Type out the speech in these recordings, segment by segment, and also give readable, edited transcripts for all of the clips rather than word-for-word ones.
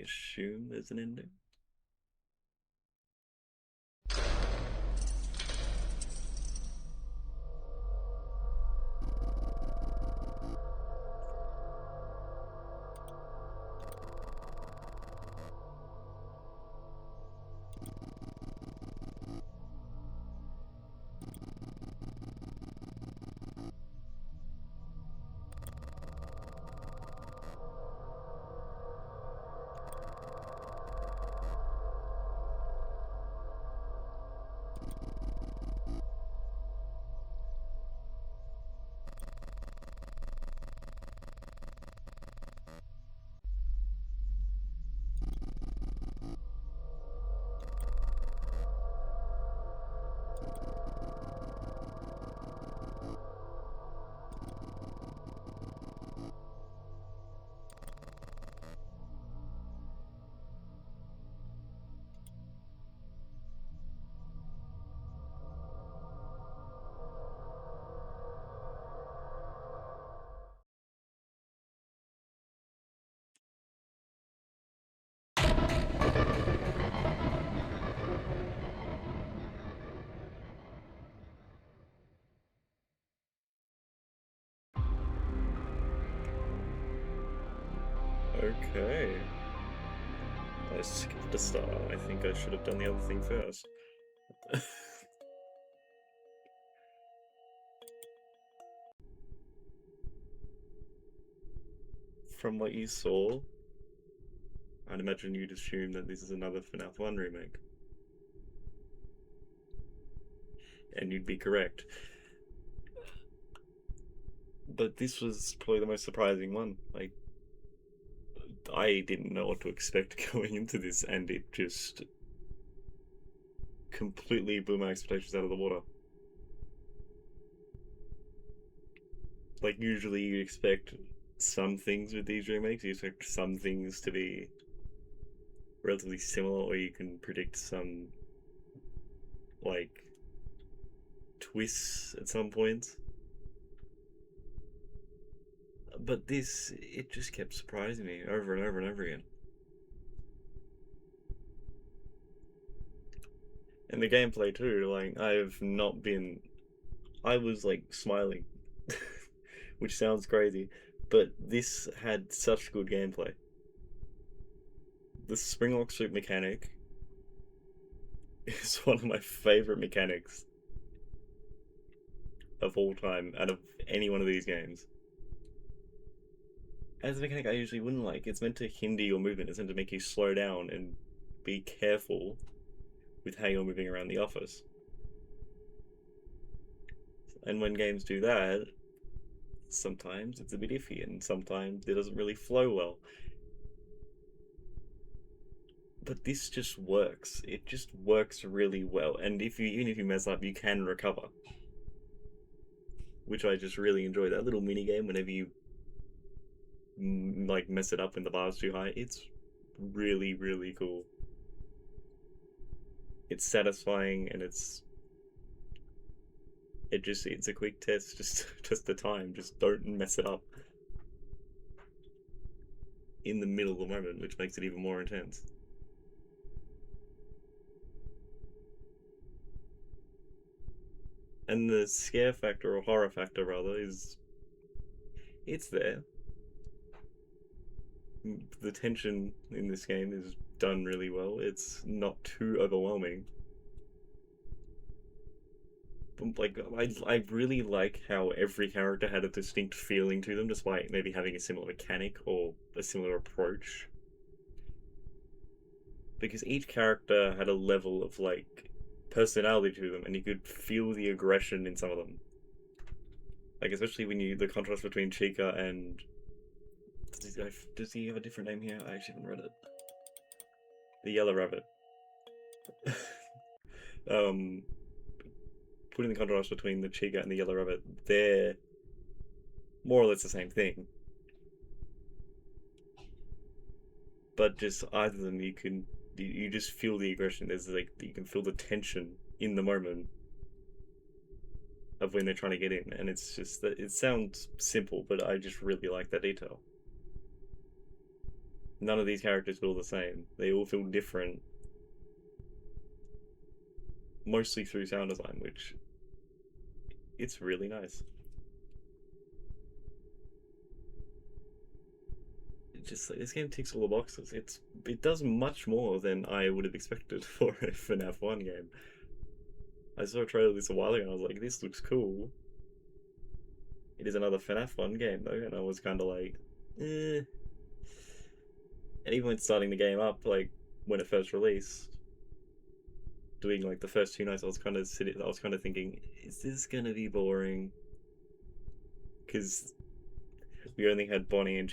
assume there's an ending. Okay. I skipped the start. I think I should have done the other thing first. From what you saw, I'd imagine you'd assume that this is another FNaF 1 remake. And you'd be correct. But this was probably the most surprising one. Like, I didn't know what to expect going into this, and it just completely blew my expectations out of the water. Like, usually you expect some things with these remakes, you expect some things to be relatively similar, or you can predict some, like, twists at some points. But this, it just kept surprising me over and over and over again. And the gameplay too, like, I was like smiling, which sounds crazy, but this had such good gameplay. The springlock suit mechanic is one of my favorite mechanics of all time out of any one of these games. As a mechanic I usually wouldn't like. It's meant to hinder your movement, it's meant to make you slow down and be careful with how you're moving around the office. And when games do that, sometimes it's a bit iffy and sometimes it doesn't really flow well. But this just works. It just works really well. And even if you mess up, you can recover. Which I just really enjoy. That little mini game whenever you like mess it up when the bar's too high, it's really, really cool. It's satisfying and it's a quick test, just the time. Just don't mess it up in the middle of the moment, which makes it even more intense. And the scare factor, or horror factor rather, it's there. The tension in this game is done really well. It's not too overwhelming. But like, I really like how every character had a distinct feeling to them, despite maybe having a similar mechanic or a similar approach. Because each character had a level of like personality to them, and you could feel the aggression in some of them. Like especially when the contrast between Chica and does he have a different name here? I actually haven't read it. The Yellow Rabbit. um, Putting the contrast between the Chica and the Yellow Rabbit, they're more or less the same thing. But just either of them, you just feel the aggression. There's like you can feel the tension in the moment of when they're trying to get in, and it's just that it sounds simple, but I just really like that detail. None of these characters feel the same. They all feel different. Mostly through sound design, which it's really nice. Just like, this game ticks all the boxes. It does much more than I would have expected for a FNaF 1 game. I saw a trailer of this a while ago and I was like, this looks cool. It is another FNaF 1 game though, and I was kind of like, eh. And even when starting the game up, like when it first released, doing like the first 2 nights, I was kind of thinking, is this gonna be boring? Because we only had Bonnie on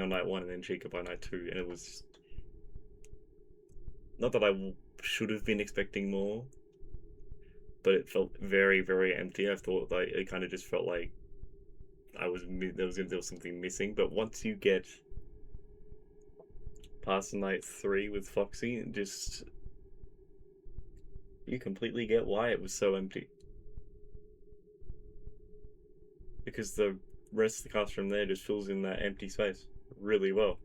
night 1 and then Chica by night 2, and it was not that I should have been expecting more, but it felt very, very empty. I thought like it kind of just felt like there was something missing. But once you get past night 3 with Foxy, you completely get why it was so empty. Because the rest of the cast from there just fills in that empty space really well.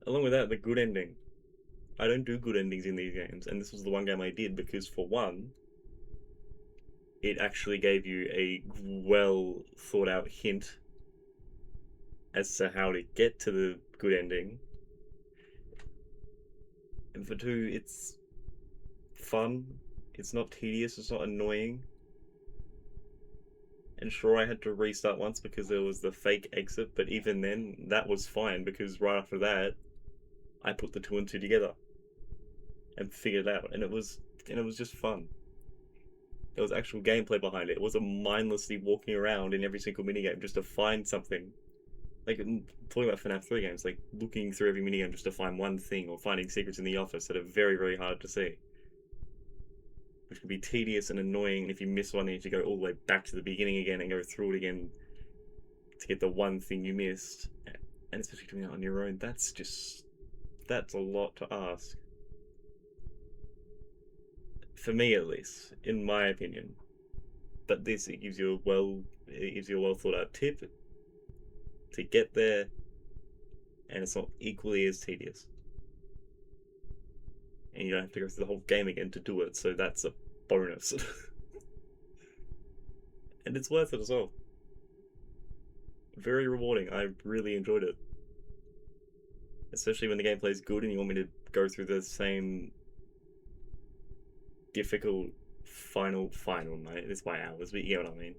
Along with that, the good ending. I don't do good endings in these games, and this was the one game I did because, for one, it actually gave you a well thought out hint as to how to get to the good ending. And for 2, it's fun. It's not tedious, it's not annoying. And sure, I had to restart once because there was the fake exit, but even then, that was fine because right after that, I put the 2 and 2 together and figured it out, and it was just fun. There was actual gameplay behind it. It wasn't mindlessly walking around in every single minigame just to find something. Like, talking about FNaF 3 games, like looking through every minigame just to find one thing, or finding secrets in the office that are very, very hard to see. Which can be tedious and annoying, and if you miss one, you have to go all the way back to the beginning again and go through it again to get the one thing you missed. And especially doing that on your own, that's a lot to ask. For me, at least, in my opinion. But this, it gives you a well thought out tip to get there, and it's not equally as tedious. And you don't have to go through the whole game again to do it, so that's a bonus. And it's worth it as well. Very rewarding. I really enjoyed it. Especially when the gameplay is good and you want me to go through the same difficult final night. It's by hours, but you get what I mean.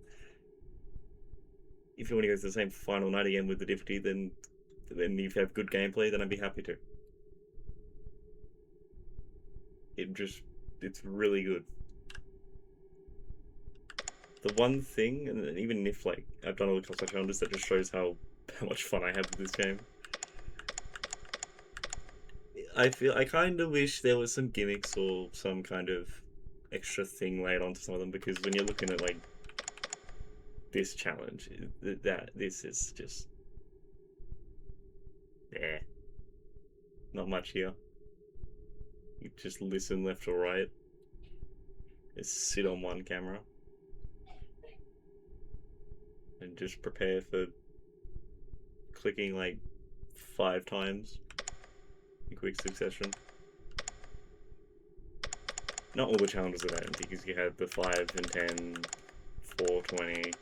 If you want to go through the same final night again with the difficulty, then if you have good gameplay, then I'd be happy to. It's really good. The one thing, and even if like I've done all the cosplay challenges, that just shows how much fun I have with this game. I kind of wish there was some gimmicks or some kind of extra thing laid onto some of them, because when you're looking at like this challenge, this is just not much here. You just listen left or right. Just sit on one camera and just prepare for clicking like 5 times in quick succession. Not all the challenges are that, because you had the 5 and 10, 4, 20.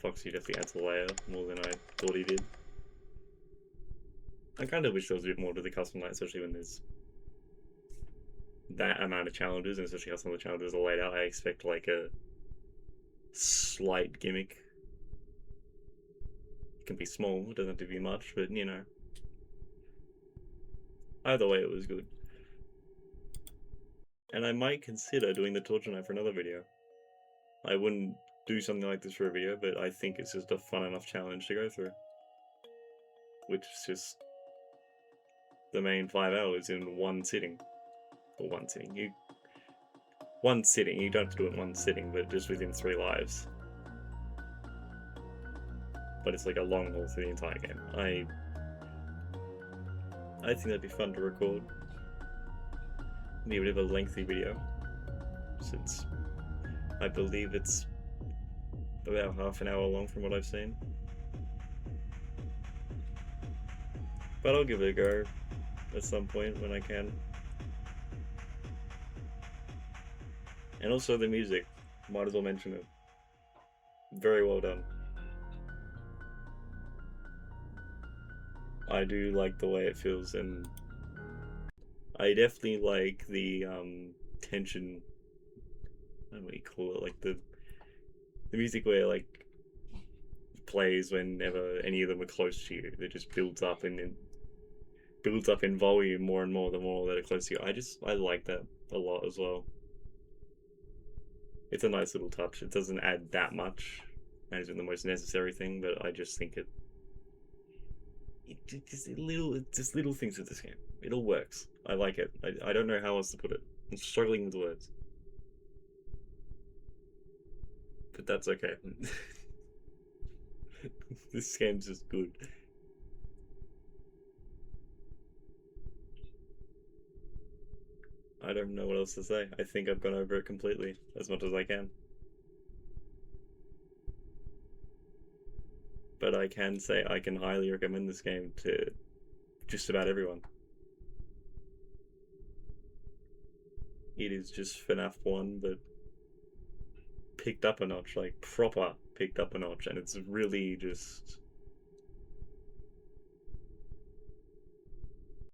Foxy definitely adds a layer more than I thought he did. I kind of wish there was a bit more to the custom night, especially when there's that amount of challenges, and especially how some of the challenges are laid out. I expect like a slight gimmick. It can be small, it doesn't have to be much, but you know. Either way, it was good. And I might consider doing the torture knife for another video. I wouldn't do something like this for a video, but I think it's just a fun enough challenge to go through. Which is just the main 5 hours in one sitting. Or one sitting. You don't have to do it in one sitting, but just within 3 lives. But it's like a long haul through the entire game. I think that'd be fun to record. Maybe a bit of a lengthy video, since I believe it's about half an hour long from what I've seen. But I'll give it a go at some point when I can. And also the music, might as well mention it. Very well done. I do like the way it feels, and I definitely like the tension. I don't know what you call it, like the music where like plays whenever any of them are close to you. It just builds up and builds up in volume more and more the more that are close to you. I like that a lot as well. It's a nice little touch. It doesn't add that much, and isn't the most necessary thing, but I just think it just little things with this game. It all works. I like it. I don't know how else to put it. I'm struggling with words. But that's okay. This game's just good. I don't know what else to say. I think I've gone over it completely, as much as I can. But I can say I can highly recommend this game to just about everyone. It is just FNaF 1, but picked up a notch, like proper picked up a notch, and it's really just...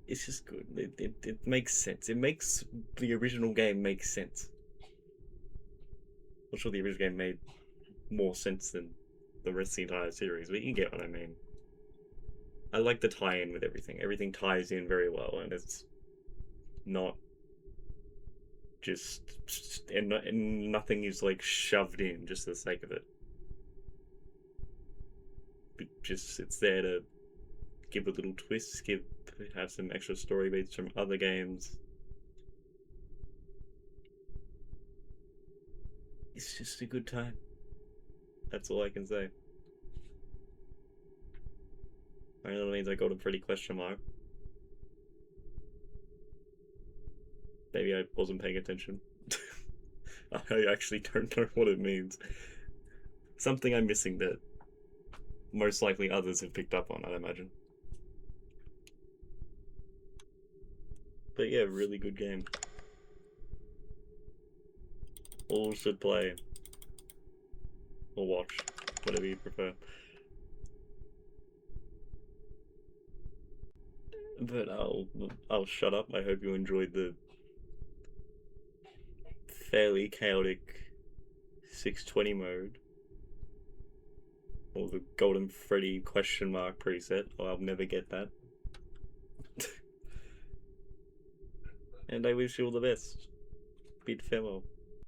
It's just good. It makes sense. It makes the original game make sense. I'm sure the original game made more sense than the rest of the entire series, but you get what I mean. I like the tie-in with everything. Everything ties in very well, and it's not just... and nothing is like shoved in just for the sake of it. But just, it's there to give a little twist, have some extra story beats from other games. It's just a good time. That's all I can say. I know that means I got a pretty question mark. Maybe I wasn't paying attention. I actually don't know what it means. Something I'm missing that most likely others have picked up on, I'd imagine. But yeah, really good game. All should play. Or watch, whatever you prefer. But I'll shut up. I hope you enjoyed the fairly chaotic 620 mode. Or the Golden Freddy question mark preset. Oh, I'll never get that. And I wish you all the best. Bid farewell.